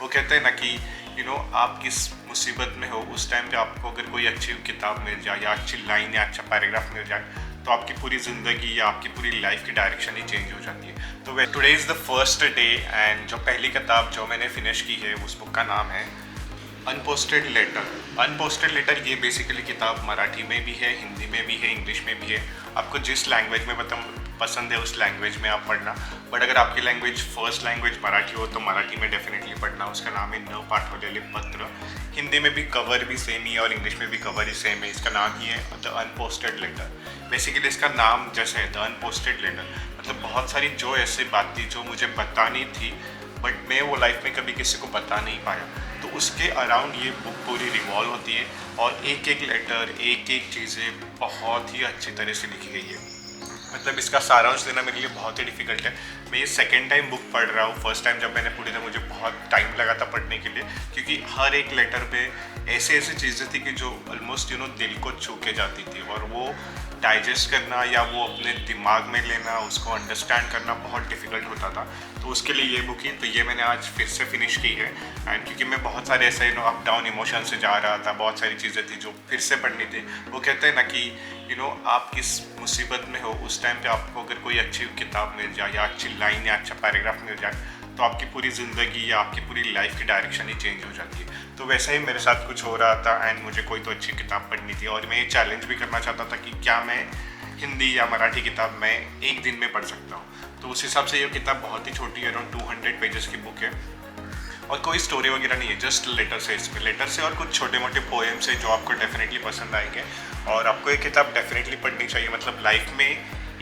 वो कहते हैं ना कि आप किस मुसीबत में हो उस टाइम पे आपको अगर कोई अच्छी किताब मिल जाए या अच्छी लाइन या अच्छा पैराग्राफ मिल जाए तो आपकी पूरी ज़िंदगी या आपकी पूरी लाइफ की डायरेक्शन ही चेंज हो जाती है। तो way today is the first day and जो पहली किताब जो मैंने फिनिश की है उस बुक का नाम है अनपोस्टेड लेटर। अनपोस्टेड लेटर ये बेसिकली किताब मराठी में भी है, हिंदी में भी है, इंग्लिश में भी है। आपको जिस लैंग्वेज में पसंद है उस लैंग्वेज में आप पढ़ना, बट अगर आपकी लैंग्वेज फर्स्ट लैंग्वेज मराठी हो तो मराठी में डेफिनेटली पढ़ना। उसका नाम है न पाठवलेले पत्र। हिंदी में भी कवर भी सेम ही है और इंग्लिश में भी कवर ही सेम है। इसका नाम ही है द अनपोस्टेड लेटर। बेसिकली इसका नाम जैसे है द अनपोस्टेड लेटर, मतलब बहुत सारी जो ऐसी बात थी जो मुझे बतानी थी बट मैं वो लाइफ में कभी किसी को बता नहीं पाया, तो उसके अराउंड ये बुक पूरी रिवॉल्व होती है और एक एक लेटर एक एक चीज़ें बहुत ही अच्छी तरह से लिखी गई है। मतलब इसका सारांश देना मेरे लिए बहुत ही डिफिकल्ट है। मैं ये सेकेंड टाइम बुक पढ़ रहा हूँ। फर्स्ट टाइम जब मैंने पढ़ी था मुझे बहुत टाइम लगा था पढ़ने के लिए, क्योंकि हर एक लेटर पे ऐसे ऐसी चीज़ें थी कि जो ऑलमोस्ट दिल को छू के जाती थी और वो डाइजेस्ट करना या वो अपने दिमाग में लेना, उसको अंडरस्टैंड करना बहुत डिफ़िकल्ट होता था। तो उसके लिए ये बुक ही तो ये मैंने आज फिर से फिनिश की है। एंड क्योंकि मैं बहुत सारे ऐसे अप डाउन इमोशन से जा रहा था, बहुत सारी चीज़ें थी जो फिर से पढ़नी थी। वो कहते हैं ना कि आप किस मुसीबत में हो उस टाइम पे आपको अगर कोई अच्छी किताब मिल जाए या अच्छी लाइन या अच्छा पैराग्राफ मिल जाए तो आपकी पूरी ज़िंदगी या आपकी पूरी लाइफ की डायरेक्शन ही चेंज हो जाती है। तो वैसा ही मेरे साथ कुछ हो रहा था एंड मुझे कोई तो अच्छी किताब पढ़नी थी और मैं ये चैलेंज भी करना चाहता था कि क्या मैं हिंदी या मराठी किताब मैं एक दिन में पढ़ सकता हूँ। तो उस हिसाब से ये किताब बहुत ही छोटी है, अराउंड 200 पेजेस की बुक है और कोई स्टोरी वगैरह नहीं है, जस्ट लेटर्स है इसमें। लेटर्स है और कुछ छोटे मोटे पोएम्स है जो आपको डेफिनेटली पसंद आएंगे और आपको ये किताब डेफिनेटली पढ़नी चाहिए। मतलब लाइफ में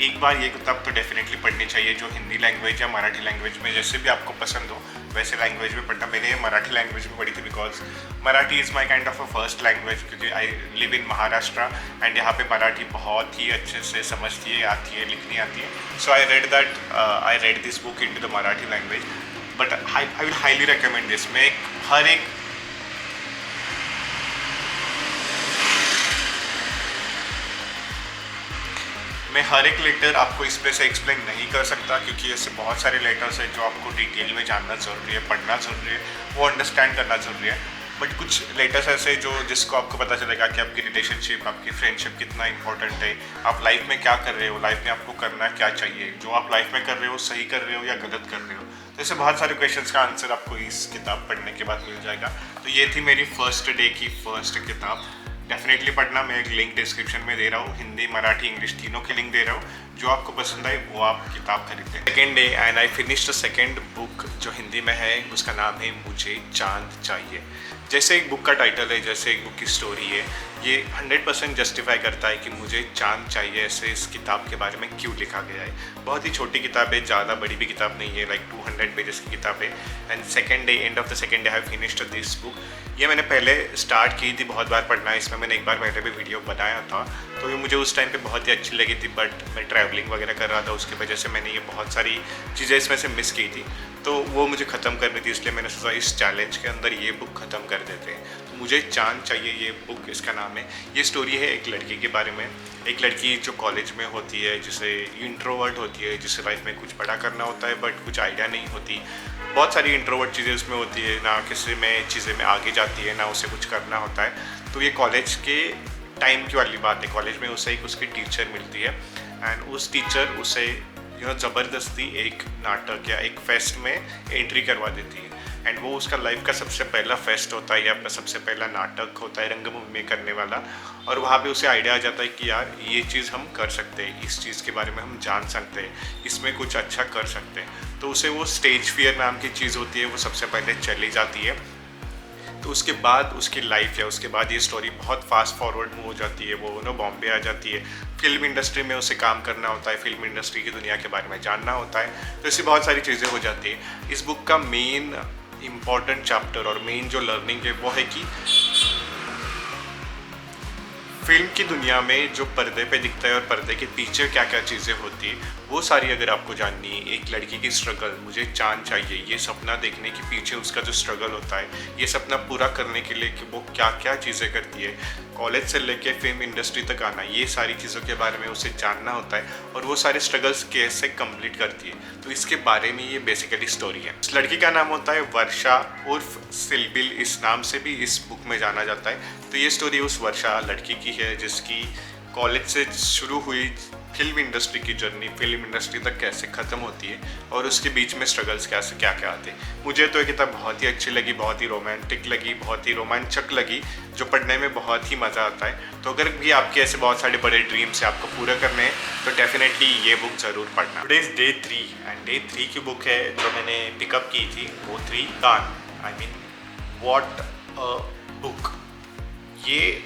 एक बार ये किताब तो डेफिनेटली पढ़नी चाहिए, जो हिंदी लैंग्वेज या मराठी लैंग्वेज में जैसे भी आपको पसंद हो वैसे लैंग्वेज में पढ़ना। मैंने मराठी लैंग्वेज में पढ़ी थी because Marathi is my kind of a first language, क्योंकि I live in Maharashtra and यहाँ पे मराठी बहुत ही अच्छे से समझती है, आती है, लिखनी आती है। So I read this book into the Marathi language, but I will highly recommend this. मैं हर एक लेटर आपको इस पे से एक्सप्लेन नहीं कर सकता, क्योंकि ऐसे बहुत सारे लेटर्स हैं जो आपको डिटेल में जानना ज़रूरी है, पढ़ना ज़रूरी है, वो अंडरस्टैंड करना ज़रूरी है। बट कुछ लेटर्स ऐसे जो जिसको आपको पता चलेगा कि आपकी रिलेशनशिप, आपकी फ्रेंडशिप कितना इंपॉर्टेंट है, आप लाइफ में क्या कर रहे हो, लाइफ में आपको करना क्या चाहिए, जो आप लाइफ में कर रहे हो सही कर रहे हो या गलत कर रहे हो। तो ऐसे बहुत सारे क्वेश्चंस का आंसर आपको इस किताब पढ़ने के बाद मिल जाएगा। तो ये थी मेरी फर्स्ट डे की फर्स्ट किताब। डेफिनेटली पढ़ना। मैं एक लिंक डिस्क्रिप्शन में दे रहा हूँ, हिंदी मराठी इंग्लिश तीनों की लिंक दे रहा हूँ। जो आपको पसंद आए वो आप किताब खरीदें। Second day and I finish the second book जो हिंदी में है, उसका नाम है मुझे चांद चाहिए। जैसे एक बुक का टाइटल है, जैसे एक बुक की स्टोरी है, ये 100% जस्टिफाई करता है कि मुझे चांद चाहिए ऐसे इस किताब के बारे में क्यों लिखा गया है। बहुत ही छोटी किताब है, ज़्यादा बड़ी भी किताब नहीं है, लाइक 200 पेजेस की किताब है। And second day, and of the second day I have finished this book. ये मैंने पहले स्टार्ट की थी, बहुत बार पढ़ना है, इसमें मैंने एक बार पहले भी वीडियो बनाया था, तो ये मुझे उस टाइम पे बहुत ही अच्छी लगी थी। बट मैं ट्रैवलिंग वगैरह कर रहा था, उसकी वजह से मैंने ये बहुत सारी चीज़ें इसमें से मिस की थी, तो वो मुझे ख़त्म करनी थी। इसलिए मैंने सोचा इस चैलेंज के अंदर ये बुक ख़त्म कर देते हैं। तो मुझे चांद चाहिए, ये बुक इसका नाम है। ये स्टोरी है एक लड़की के बारे में। एक लड़की जो कॉलेज में होती है, जिसे इंट्रोवर्ट होती है, जिसे लाइफ में कुछ बड़ा करना होता है बट कुछ आइडिया नहीं होती। बहुत सारी इंट्रोवर्ट चीज़ें उसमें होती है, ना किसी में चीज़ें में आगे जाती है, ना उसे कुछ करना होता है। तो ये कॉलेज के टाइम की वाली बात है। कॉलेज में उसे एक उसकी टीचर मिलती है एंड उस टीचर उसे ज़बरदस्ती एक नाटक या एक फेस्ट में एंट्री करवा देती है। एंड वो उसका लाइफ का सबसे पहला फेस्ट होता है या सबसे पहला नाटक होता है रंगभूमि में करने वाला। और वहाँ पे उसे आइडिया आ जाता है कि यार ये चीज़ हम कर सकते हैं, इस चीज़ के बारे में हम जान सकते हैं, इसमें कुछ अच्छा कर सकते हैं। तो उसे वो स्टेज फियर नाम की चीज़ होती है, वो सबसे पहले चली जाती है। तो उसके बाद उसकी लाइफ या उसके बाद ये स्टोरी बहुत फास्ट फॉरवर्ड मूव हो जाती है। वो बॉम्बे आ जाती है, फिल्म इंडस्ट्री में उसे काम करना होता है, फिल्म इंडस्ट्री की दुनिया के बारे में जानना होता है। तो ऐसी बहुत सारी चीज़ें हो जाती है। इस बुक का मेन इम्पॉर्टेंट चैप्टर और मेन जो लर्निंग है वो है कि फिल्म की दुनिया में जो पर्दे पे दिखता है और पर्दे के पीछे क्या क्या चीज़ें होती है वो सारी अगर आपको जाननी है, एक लड़की की स्ट्रगल, मुझे चांद चाहिए, ये सपना देखने के पीछे उसका जो स्ट्रगल होता है, ये सपना पूरा करने के लिए कि वो क्या क्या चीज़ें करती है, कॉलेज से लेके फिल्म इंडस्ट्री तक आना, ये सारी चीज़ों के बारे में उसे जानना होता है और वो सारे स्ट्रगल्स कैसे कंप्लीट करती है, तो इसके बारे में ये बेसिकली स्टोरी है। इस लड़की का नाम होता है वर्षा उर्फ सिलबिल, इस नाम से भी इस बुक में जाना जाता है। तो ये स्टोरी उस वर्षा लड़की की है जिसकी कॉलेज से शुरू हुई फिल्म इंडस्ट्री की जर्नी फिल्म इंडस्ट्री तक कैसे ख़त्म होती है और उसके बीच में स्ट्रगल्स कैसे क्या क्या आते हैं। मुझे तो ये किताब बहुत ही अच्छी लगी, बहुत ही रोमांटिक लगी, बहुत ही रोमांचक लगी, जो पढ़ने में बहुत ही मज़ा आता है। तो अगर भी आपके ऐसे बहुत सारे बड़े ड्रीम्स है आपको पूरा करने हैं तो डेफिनेटली ये बुक ज़रूर पढ़ना। Today is day 3 and day 3 की बुक है जो मैंने पिकअप की थी, वो 3 दान, I mean what a book. ये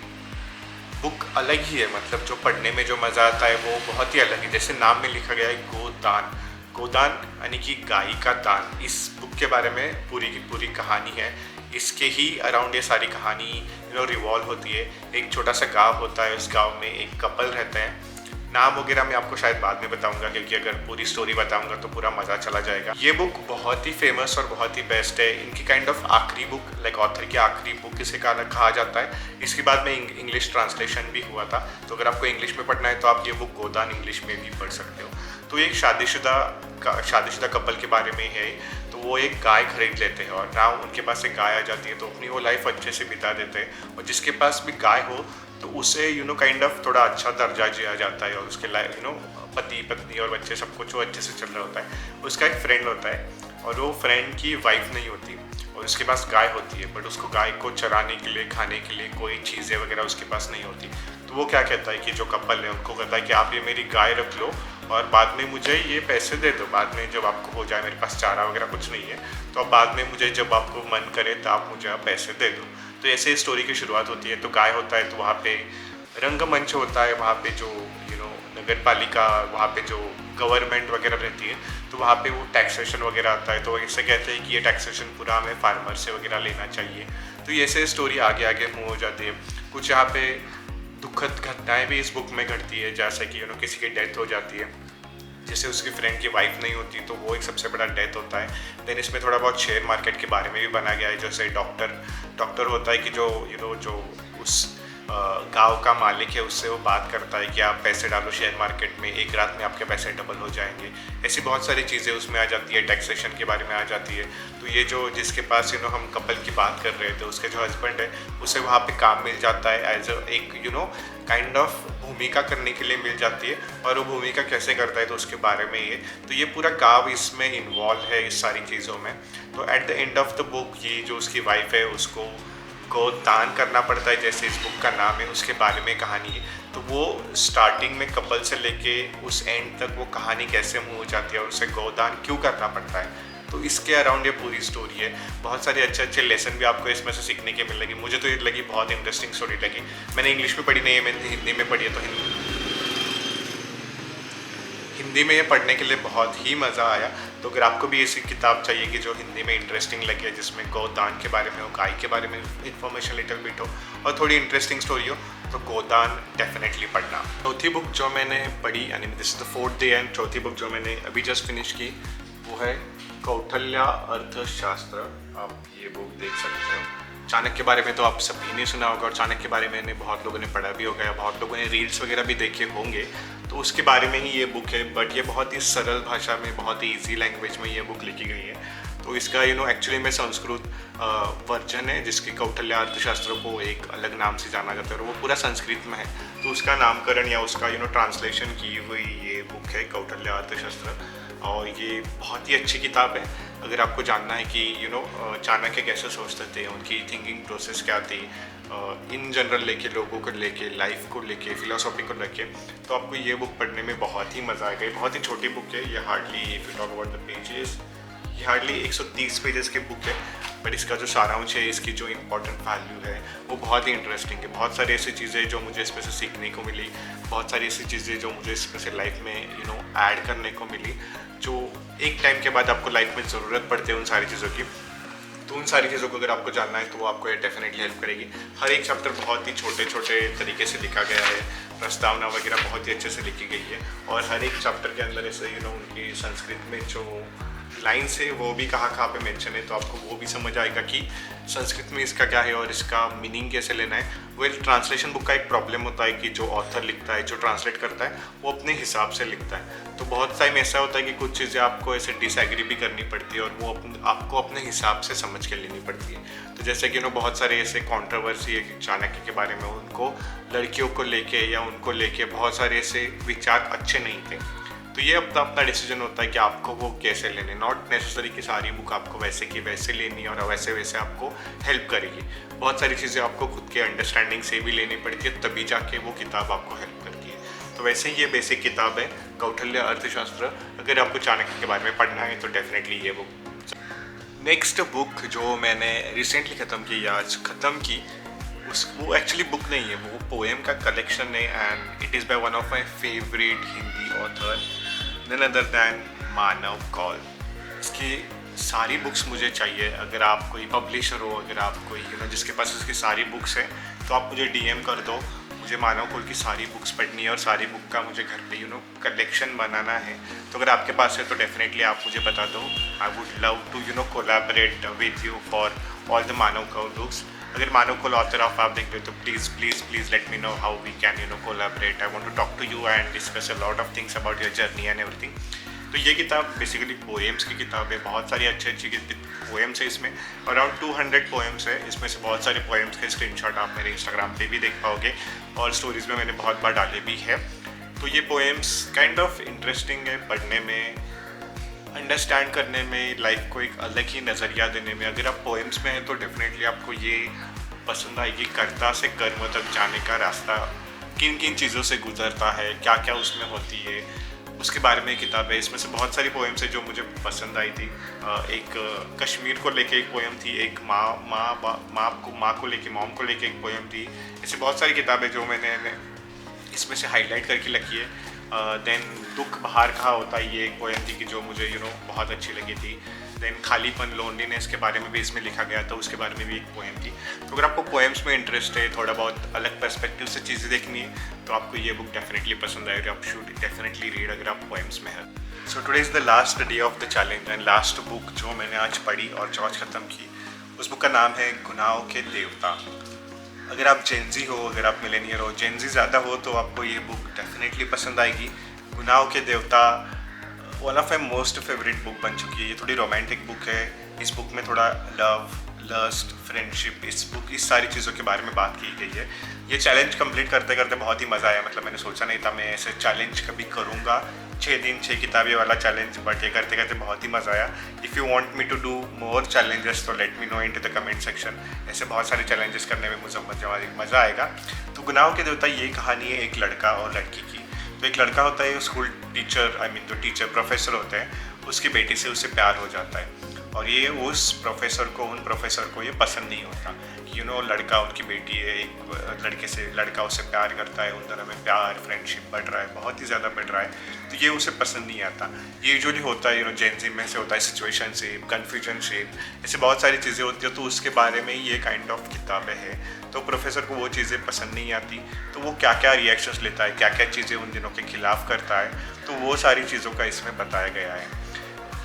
बुक अलग ही है, मतलब जो पढ़ने में जो मज़ा आता है वो बहुत ही अलग है। जैसे नाम में लिखा गया है गोदान, गोदान यानी कि गाय का दान। इस बुक के बारे में पूरी की पूरी कहानी है, इसके ही अराउंड ये सारी कहानी रिवॉल्व होती है। एक छोटा सा गांव होता है, उस गांव में एक कपल रहते हैं। नाम वगैरह मैं आपको शायद बाद में बताऊंगा क्योंकि अगर पूरी स्टोरी बताऊंगा तो पूरा मज़ा चला जाएगा। ये बुक बहुत ही फेमस और बहुत ही बेस्ट है, इनकी काइंड ऑफ आखिरी बुक, लाइक ऑथर की आखिरी बुक इसे कहा जाता है। इसके बाद में इंग्लिश ट्रांसलेशन भी हुआ था, तो अगर आपको इंग्लिश में पढ़ना है तो आप ये बुक गोदान इंग्लिश में भी पढ़ सकते हो। तो एक शादीशुदा कपल के बारे में है। तो वो एक गाय खरीद लेते हैं और ना उनके पास एक गाय आ जाती है, तो अपनी वो लाइफ अच्छे से बिता देते हैं। और जिसके पास भी गाय हो तो उसे काइंड ऑफ थोड़ा अच्छा दर्जा दिया जाता है और उसके लाइफ पति पत्नी और बच्चे सब कुछ वो अच्छे से चल रहा होता है। उसका एक फ्रेंड होता है और वो फ्रेंड की वाइफ नहीं होती और उसके पास गाय होती है, बट उसको गाय को चराने के लिए खाने के लिए कोई चीज़ें वगैरह उसके पास नहीं होती। तो वो क्या कहता है कि जो कपल है उनको कहता है कि आप ये मेरी गाय रख लो और बाद में मुझे ये पैसे दे दो, बाद में जब आपको हो जाए, मेरे पास चारा वगैरह कुछ नहीं है तो अब बाद में मुझे जब आपको मन करे तो आप मुझे आप पैसे दे दो। तो ऐसे स्टोरी की शुरुआत होती है। तो गाय होता है तो वहाँ पे रंगमंच होता है, वहाँ पे जो नगर पालिका, वहाँ पे जो गवर्नमेंट वगैरह रहती है तो वहाँ पे वो टैक्सेशन वगैरह आता है। तो इससे कहते हैं कि ये टैक्सेशन पूरा हमें फार्मर से वगैरह लेना चाहिए। तो ये ऐसे स्टोरी आगे आगे मूव हो जाती है। कुछ यहाँ पे दुखद घटनाएं भी इस बुक में घटती है, जैसे कि किसी की डेथ हो जाती है, जैसे उसकी फ्रेंड की वाइफ नहीं होती तो वो एक सबसे बड़ा डेथ होता है। देन इसमें थोड़ा बहुत शेयर मार्केट के बारे में भी बना गया है। जैसे डॉक्टर होता है कि जो जो उस गांव का मालिक है उससे वो बात करता है कि आप पैसे डालो शेयर मार्केट में, एक रात में आपके पैसे डबल हो जाएंगे। ऐसी बहुत सारी चीज़ें उसमें आ जाती है, टैक्सेशन के बारे में आ जाती है। तो ये जो जिसके पास हम कपल की बात कर रहे थे, उसके जो हस्बैंड है उसे वहाँ पे काम मिल जाता है एज एक काइंड ऑफ भूमिका करने के लिए मिल जाती है और वो भूमिका कैसे करता है तो उसके बारे में ये। तो ये पूरा गाँव इसमें इन्वॉल्व है इस सारी चीज़ों में। तो at the end of the book ये जो उसकी वाइफ है उसको दान करना पड़ता है, जैसे इस बुक का नाम है, उसके बारे में कहानी है। तो वो स्टार्टिंग में कपल से लेके उस एंड तक वो कहानी कैसे मूव हो जाती है और उसे गोदान क्यों करना पड़ता है, तो इसके अराउंड ये पूरी स्टोरी है। बहुत सारे अच्छे अच्छे लेसन भी आपको इसमें से सीखने के मिलेगी। मुझे तो ये लगी बहुत इंटरेस्टिंग स्टोरी लगी। मैंने इंग्लिश में पढ़ी नहीं है, मैंने हिंदी में पढ़ी है, तो हिंदी में ये पढ़ने के लिए बहुत ही मज़ा आया। तो अगर आपको भी ऐसी किताब चाहिए कि जो हिंदी में इंटरेस्टिंग लगे, जिसमें गोदान के बारे में हो, गाय के बारे में इन्फॉर्मेशन लिटिल बिट हो और थोड़ी इंटरेस्टिंग स्टोरी हो, तो गोदान डेफिनेटली पढ़ना। चौथी बुक जो मैंने पढ़ी, यानी this is the 4th day and चौथी बुक जो मैंने अभी जस्ट फिनिश की, वो है कौटिल्य अर्थशास्त्र। आप ये बुक देख सकते हो। चाणक्य के बारे में तो आप सभी ने सुना होगा और चाणक्य के बारे में बहुत लोगों ने पढ़ा भी होगा या बहुत लोगों ने रील्स वगैरह भी देखे होंगे, तो उसके बारे में ही ये बुक है। बट ये बहुत ही सरल भाषा में, बहुत ही ईजी लैंग्वेज में ये बुक लिखी गई है। तो इसका एक्चुअली में संस्कृत वर्जन है, जिसकी कौटिल्य अर्थशास्त्र को एक अलग नाम से जाना जाता है और वो पूरा संस्कृत में है। तो उसका नामकरण या उसका ट्रांसलेशन की हुई ये बुक है कौटिल्य अर्थशास्त्र। और ये बहुत ही अच्छी किताब है अगर आपको जानना है कि चाणक्य कैसे सोचते थे, उनकी थिंकिंग प्रोसेस क्या थी इन जनरल लेके, लोगों को लेके, लाइफ को लेके, फिलोसॉफी को लेके, तो आपको ये बुक पढ़ने में बहुत ही मज़ा आएगा। बहुत ही छोटी बुक है ये, hardly if you talk about the pages, ये हार्डली 130 पेजेस की बुक है। बट इसका जो सारांश है, इसकी जो इम्पोर्टेंट वैल्यू है वो बहुत ही इंटरेस्टिंग है। बहुत सारी ऐसी चीज़ें जो मुझे इसमें से सीखने को मिली, बहुत सारी ऐसी चीज़ें जो मुझे इसमें से लाइफ में ऐड करने को मिली, जो एक टाइम के बाद आपको लाइफ में ज़रूरत पड़ती है उन सारी चीज़ों की। तो उन सारी चीज़ों को अगर आपको जानना है तो वो आपको डेफिनेटली हेल्प करेगी। हर एक चैप्टर बहुत ही छोटे छोटे तरीके से लिखा गया है, प्रस्तावना वगैरह बहुत ही अच्छे से लिखी गई है, और हर एक चैप्टर के अंदर ऐसे उनकी संस्कृत में जो लाइन्स है वो भी कहाँ पे मेंशन है, तो आपको वो भी समझ आएगा कि संस्कृत में इसका क्या है और इसका मीनिंग कैसे लेना है। ट्रांसलेशन बुक का एक प्रॉब्लम होता है कि जो ऑथर लिखता है, जो ट्रांसलेट करता है, वो अपने हिसाब से लिखता है। तो बहुत टाइम ऐसा होता है कि कुछ चीज़ें आपको ऐसे डिसएग्री भी करनी पड़ती है और वो आपको अपने हिसाब से समझ के लेनी पड़ती है। तो जैसे कि बहुत सारे ऐसे कॉन्ट्रोवर्सी है चाणक्य के बारे में, उनको लड़कियों को लेके या उनको लेके बहुत सारे ऐसे विचार अच्छे नहीं थे। तो ये अपना डिसीजन होता है कि आपको वो कैसे लेने, नॉट नेसेसरी कि सारी बुक आपको वैसे की वैसे लेनी और वैसे वैसे आपको हेल्प करेगी। बहुत सारी चीज़ें आपको खुद के अंडरस्टैंडिंग से भी लेनी पड़ती है, तभी जाके वो किताब आपको हेल्प करती है। तो वैसे ही ये बेसिक किताब है कौटिल्य अर्थशास्त्र। अगर आपको चाणक्य के बारे में पढ़ना है तो डेफिनेटली ये बुक। नेक्स्ट बुक जो मैंने रिसेंटली ख़त्म की, आज ख़त्म की, वो एक्चुअली बुक नहीं है, वो पोएम का कलेक्शन है, and it is by one of my favourite Hindi author, none other than Manav Kaul. इसकी सारी बुक्स मुझे चाहिए। अगर आप कोई पब्लिशर हो, अगर आप कोई जिसके पास उसकी सारी बुक्स हैं, तो आप मुझे डीएम कर दो। मुझे मानव कौल की सारी बुक्स पढ़नी है और सारी बुक का मुझे घर पे कलेक्शन बनाना है। तो अगर आपके पास है तो डेफिनेटली आप मुझे बता दो। I would love to collaborate with you for all the Manav Kaul books. अगर मानव कौल ऑथर ऑफ आप देख रहे हो तो please let me know how we can collaborate. I want to talk to you and discuss a lot of things about your journey and everything. तो ये किताब basically poems की किताब है। बहुत सारी अच्छी पोएम्स है इसमें, अराउंड 200 पोएम्स है। इसमें से बहुत सारे पोएम्स के स्क्रीनशॉट आप मेरे इंस्टाग्राम पे भी देख पाओगे और स्टोरीज़ में मैंने बहुत बार डाले भी है। तो ये पोएम्स काइंड ऑफ इंटरेस्टिंग है पढ़ने में, अंडरस्टैंड करने में, लाइफ को एक अलग ही नज़रिया देने में। अगर आप पोएम्स में हैं तो डेफिनेटली आपको ये पसंद आएगी। कर्ता से कर्म तक जाने का रास्ता किन किन चीज़ों से गुजरता है, क्या क्या उसमें होती है, उसके बारे में किताब है। इसमें से बहुत सारी पोएम्स है जो मुझे पसंद आई थी। एक कश्मीर को लेके एक पोएम थी, एक माँ को लेके, मॉम को लेके एक पोएम थी। ऐसे बहुत सारी किताबें जो मैंने इसमें से हाईलाइट करके लिखी है। देन दुख बाहर कहाँ होता है, ये एक पोएम थी कि जो मुझे बहुत अच्छी लगी थी। देन खालीपन, लोनलीनेस के बारे में भी इसमें लिखा गया था, उसके बारे में भी एक पोएम थी। तो अगर आपको पोएम्स में इंटरेस्ट है, थोड़ा बहुत अलग पर्सपेक्टिव से चीज़ें देखनी है, तो आपको ये बुक डेफिनेटली पसंद आएगी। आप शुड डेफिनेटली रीड अगर आप पोएम्स में है। So today is the last day of the challenge and last book जो मैंने आज पढ़ी और जो आज ख़त्म की, उस बुक का नाम है गुनाहों के देवता। अगर आप जेनजी हो, अगर आप मिलेनियर हो, जेनजी ज़्यादा हो, तो आपको ये बुक डेफिनेटली पसंद आएगी। गुनाहों के देवता one of my most favourite book बन चुकी है। ये थोड़ी रोमांटिक बुक है। इस बुक में थोड़ा लव, लस्ट, फ्रेंडशिप, इस सारी चीज़ों के बारे में बात की गई है। ये चैलेंज कंप्लीट करते करते बहुत ही मज़ा आया। मतलब मैंने सोचा नहीं था मैं ऐसे चैलेंज कभी करूँगा, 6 दिन 6 किताबें वाला चैलेंज, बट ये करते करते बहुत ही मज़ा आया। If you want me to do more challenges तो let me know into the comment section. ऐसे बहुत सारे चैलेंजेस करने में मुझे मज़ा आएगा। तो गुनाहों के देवता ये कहानी है एक लड़का और लड़की की। तो एक लड़का होता है, स्कूल टीचर, जो टीचर प्रोफेसर होते हैं, उसकी बेटी से उसे प्यार हो जाता है। और ये उन प्रोफेसर को ये पसंद नहीं होता कि लड़का, उनकी बेटी है, एक लड़का उसे प्यार करता है, उन दोनों में प्यार, फ्रेंडशिप बढ़ रहा है, बहुत ही ज़्यादा बढ़ रहा है। तो ये उसे पसंद नहीं आता। ये यूजुअली होता है जेनजी में से होता है, सिचुएशनशिप, कन्फ्यूजनशिप, ऐसे बहुत सारी चीज़ें होती है। तो उसके बारे में ये काइंड ऑफ किताबें है। तो प्रोफेसर को वो चीज़ें पसंद नहीं आती, तो वो क्या क्या रिएक्शंस लेता है, क्या क्या चीज़ें उन दिनों के खिलाफ करता है, तो वो सारी चीज़ों का इसमें बताया गया है।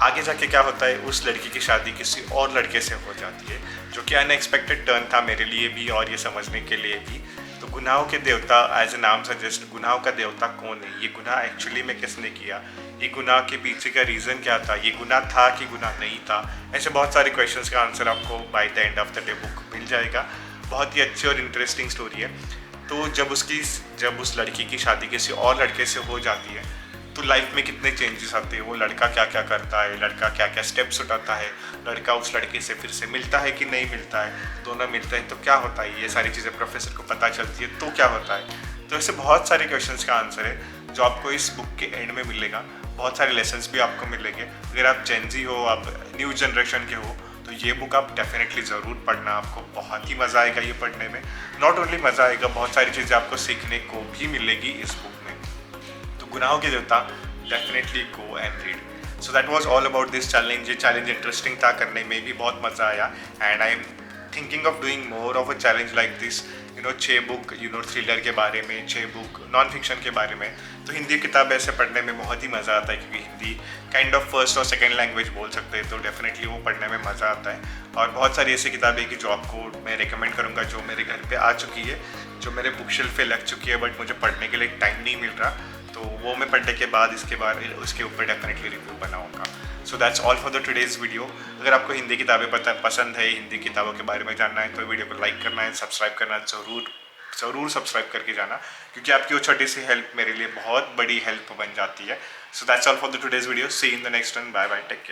आगे जाके क्या होता है, उस लड़की की शादी किसी और लड़के से हो जाती है, जो कि अनएक्सपेक्टेड टर्न था मेरे लिए भी और ये समझने के लिए भी। तो गुनाहों के देवता एज ए नाम सजेस्ट, गुनाहों का देवता कौन है, ये गुनाह एक्चुअली में किसने किया, ये गुनाह के पीछे का रीज़न क्या था, ये गुनाह था कि गुनाह नहीं था। ऐसे बहुत सारे क्वेश्चंस का आंसर आपको by the end of the day book मिल जाएगा। बहुत ही अच्छी और इंटरेस्टिंग स्टोरी है। तो जब उस लड़की की शादी किसी और लड़के से हो जाती है, तो लाइफ में कितने चेंजेस आते हैं, वो लड़का क्या क्या करता है, लड़का क्या क्या स्टेप्स उठाता है, लड़का उस लड़के से फिर से मिलता है कि नहीं मिलता है, दोनों मिलते हैं तो क्या होता है, ये सारी चीज़ें प्रोफेसर को पता चलती है तो क्या होता है। तो ऐसे बहुत सारे क्वेश्चंस का आंसर है जो आपको इस बुक के एंड में मिलेगा। बहुत सारे लेसन्स भी आपको मिलेंगे। अगर आप जेनजी हो, आप न्यू जनरेशन के हो, तो ये बुक आप डेफिनेटली ज़रूर पढ़ना। आपको बहुत ही मज़ा आएगा ये पढ़ने में। नॉट ओनली मज़ा आएगा, बहुत सारी चीज़ें आपको सीखने को भी मिलेगी इस बुक में। तो गुनाहों के देवता definitely go and read. So that was all about this challenge. ये चैलेंज इंटरेस्टिंग था, करने में भी बहुत मज़ा आया and I am thinking of doing more of a challenge like this. 6 book thriller के बारे में, 6 बुक नॉन फिक्शन के बारे में। तो हिंदी किताब ऐसे पढ़ने में बहुत ही मज़ा आता है, क्योंकि हिंदी काइंड ऑफ फर्स्ट और सेकंड लैंग्वेज बोल सकते हैं, तो डेफिनेटली वो पढ़ने में मज़ा आता है। और बहुत सारी ऐसी किताबें कि जो आपको मैं रिकमेंड करूँगा, जो मेरे घर पे आ चुकी है, जो मेरे बुक शेल्फ पे लग चुकी है, बट मुझे पढ़ने के लिए टाइम नहीं मिल रहा, तो वो मैं पढ़ने के बाद उसके ऊपर डेफिनेटली रिव्यू बनाऊँगा। सो that's all for the today's video. अगर आपको हिंदी किताबें पसंद है, हिंदी किताबों के बारे में जानना है, तो वीडियो को लाइक करना है, सब्सक्राइब करना ज़रूर सब्सक्राइब करके जाना, क्योंकि आपकी वो छोटी सी हेल्प मेरे लिए बहुत बड़ी हेल्प बन जाती है। So that's all for the today's video. See in the next one. Bye bye, take care.